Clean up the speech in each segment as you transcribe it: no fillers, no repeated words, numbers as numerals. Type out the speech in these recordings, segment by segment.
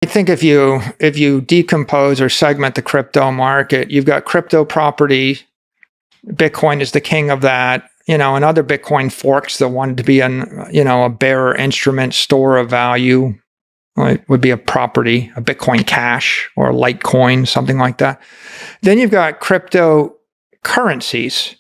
I think if you decompose or segment the crypto market, you've got crypto property. Bitcoin is the king of that. And other Bitcoin forks that wanted to be a bearer instrument, store of value, right, would be a property, a Bitcoin Cash or a Litecoin, something like that. Then you've got cryptocurrencies.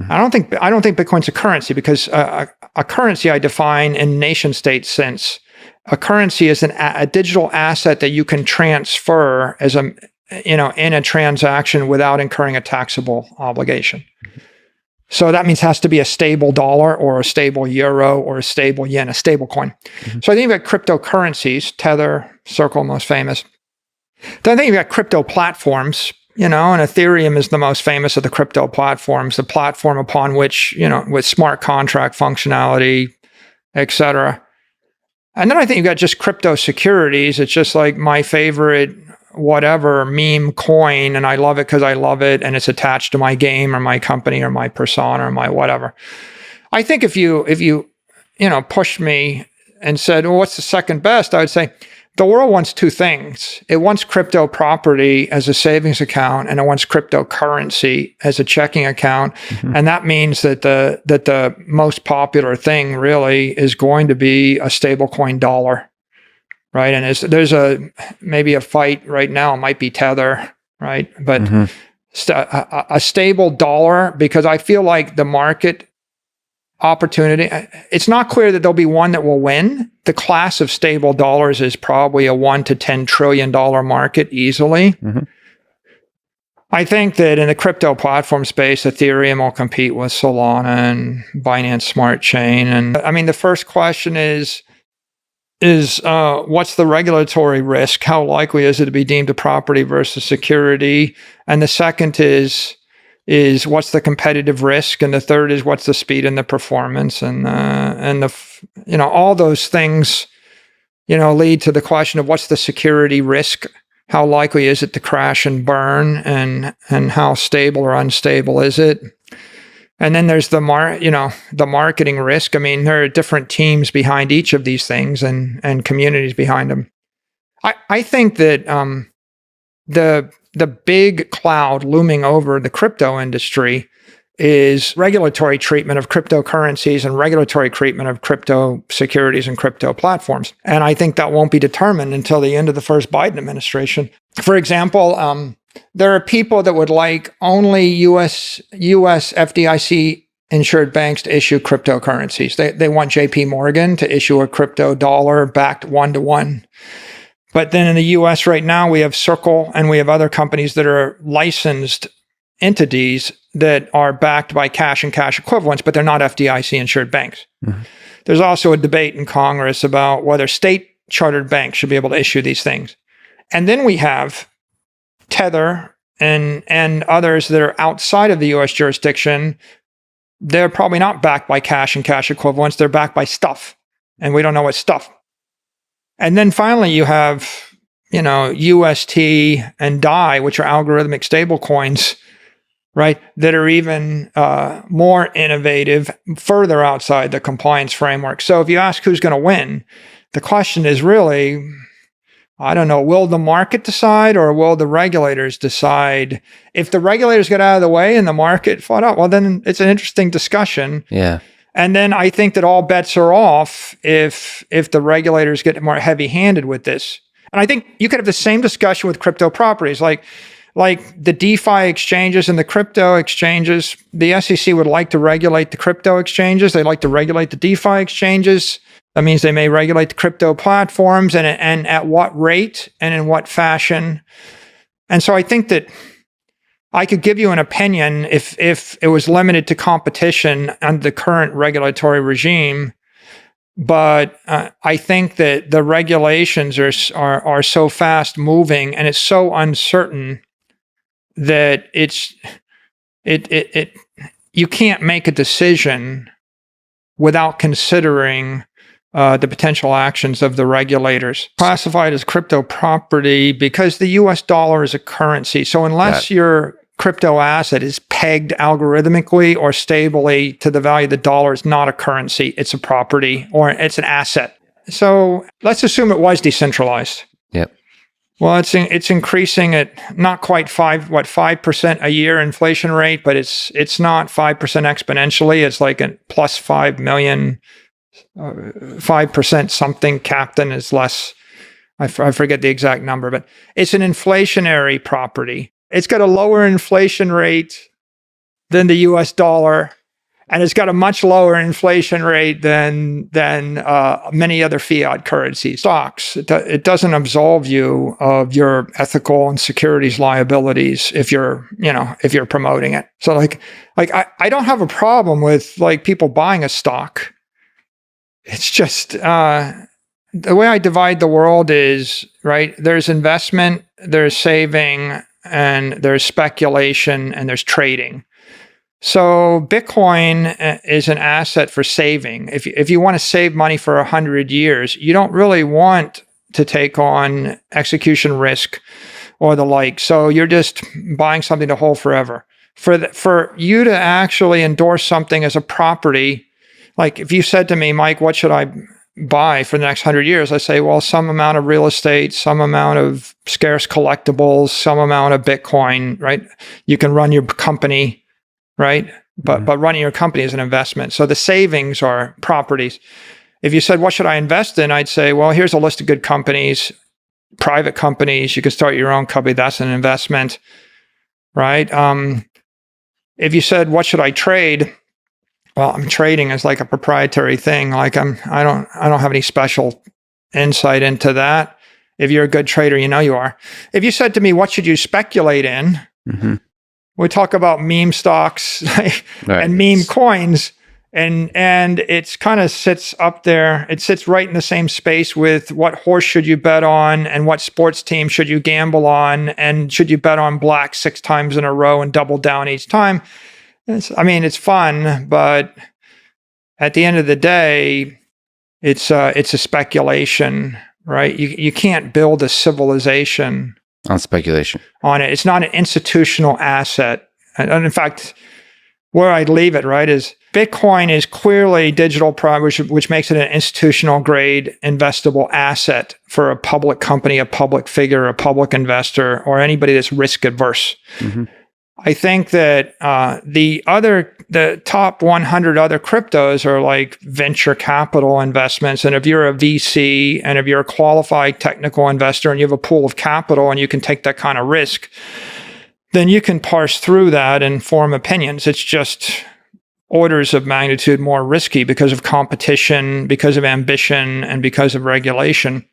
I don't think Bitcoin's a currency because a currency I define in nation state sense. A currency is a digital asset that you can transfer as in a transaction without incurring a taxable obligation. So that means it has to be a stable dollar or a stable euro or a stable yen, a stable coin. So I think you've got cryptocurrencies, Tether, Circle, most famous. Then I think you've got crypto platforms, and Ethereum is the most famous of the crypto platforms, the platform upon which, with smart contract functionality, et cetera. And then I think you've got just crypto securities. It's just like my favorite whatever meme coin, and I love it because I love it, and it's attached to my game or my company or my persona or my whatever. I think if you pushed me and said, well, what's the second best? I would say the world wants two things. It wants crypto property as a savings account, and it wants cryptocurrency as a checking account. And that means that the most popular thing really is going to be a stablecoin dollar. Right. And there's maybe a fight right now, it might be Tether, right? But a stable dollar, because I feel like the market opportunity, it's not clear that there'll be one that will win. The class of stable dollars is probably a $1 to $10 trillion market easily. I think that in the crypto platform space, Ethereum will compete with Solana and Binance Smart Chain. And I mean, the first question is what's the regulatory risk? How likely is it to be deemed a property versus security? And the second is what's the competitive risk? And the third is what's the speed and the performance? And all those things, lead to the question of what's the security risk? How likely is it to crash and burn? And how stable or unstable is it? And then there's the marketing risk. I mean, there are different teams behind each of these things and communities behind them. I think that the big cloud looming over the crypto industry is regulatory treatment of cryptocurrencies and regulatory treatment of crypto securities and crypto platforms. And I think that won't be determined until the end of the first Biden administration. For example, there are people that would like only U.S. FDIC insured banks to issue cryptocurrencies. They want JP Morgan to issue a crypto dollar backed 1-to-1. But then in the U.S. right now, we have Circle and we have other companies that are licensed entities that are backed by cash and cash equivalents, but they're not FDIC insured banks. There's also a debate in Congress about whether state chartered banks should be able to issue these things. And then we have Tether and others that are outside of the U.S. jurisdiction. They're probably not backed by cash and cash equivalents. They're backed by stuff, and we don't know what stuff. And then finally, you have UST and DAI, which are algorithmic stablecoins, right? That are even more innovative, further outside the compliance framework. So if you ask who's going to win, the question is really, I don't know, will the market decide or will the regulators decide? If the regulators get out of the way and the market fought out, well, then it's an interesting discussion. Yeah. And then I think that all bets are off if the regulators get more heavy-handed with this. And I think you could have the same discussion with crypto properties, like the DeFi exchanges and the crypto exchanges. The SEC would like to regulate the crypto exchanges. They like to regulate the DeFi exchanges. That means they may regulate the crypto platforms and at what rate and in what fashion. And so I think that I could give you an opinion if it was limited to competition under the current regulatory regime. But I think that the regulations are so fast moving and it's so uncertain that you can't make a decision without considering the potential actions of the regulators. Classified as crypto property because the US dollar is a currency. So unless your crypto asset is pegged algorithmically or stably to the value of the dollar, it's not a currency, it's a property or it's an asset. So let's assume it was decentralized. Yep. Well, it's increasing at not quite 5% a year inflation rate, but it's not 5% exponentially. It's like a plus 5 million, 5% something. Captain is less. I forget the exact number, but it's an inflationary property. It's got a lower inflation rate than the U.S. dollar, and it's got a much lower inflation rate than many other fiat currencies. Stocks, it doesn't absolve you of your ethical and securities liabilities if you're promoting it. So I don't have a problem with like people buying a stock. It's just the way I divide the world is, right, there's investment, there's saving, and there's speculation, and there's trading. So Bitcoin is an asset for saving. If you want to save money for 100 years, you don't really want to take on execution risk or the like. So you're just buying something to hold forever. For you to actually endorse something as a property, like if you said to me, Mike, what should I buy for the next 100 years? I say, well, some amount of real estate, some amount of scarce collectibles, some amount of Bitcoin, right? You can run your company, right? But running your company is an investment. So the savings are properties. If you said, what should I invest in? I'd say, well, here's a list of good companies, private companies. You could start your own company. That's an investment, right? If you said, what should I trade? Well, I'm trading as like a proprietary thing. Like I don't have any special insight into that. If you're a good trader, you know you are. If you said to me, what should you speculate in? Mm-hmm. We talk about meme stocks and meme coins, and it's kind of sits up there. It sits right in the same space with what horse should you bet on, and what sports team should you gamble on, and should you bet on black 6 times in a row and double down each time. It's fun, but at the end of the day, it's a speculation, right? You can't build a civilization on speculation. On it. It's not an institutional asset. And in fact, where I'd leave it, right, is Bitcoin is clearly digital property, which makes it an institutional grade investable asset for a public company, a public figure, a public investor, or anybody that's risk adverse. Mm-hmm. I think that the top 100 other cryptos are like venture capital investments. And if you're a VC and if you're a qualified technical investor and you have a pool of capital and you can take that kind of risk, then you can parse through that and form opinions. It's just orders of magnitude more risky because of competition, because of ambition, and because of regulation.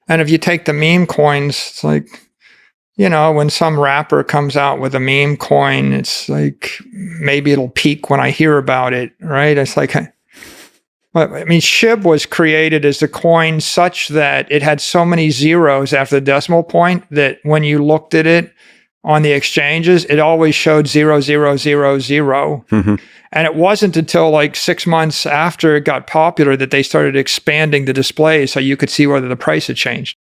And if you take the meme coins, it's like, when some rapper comes out with a meme coin, it's like, maybe it'll peak when I hear about it, right? It's like, SHIB was created as a coin such that it had so many zeros after the decimal point that when you looked at it on the exchanges, it always showed 0, 0, 0, 0. Mm-hmm. And it wasn't until like 6 months after it got popular that they started expanding the display so you could see whether the price had changed.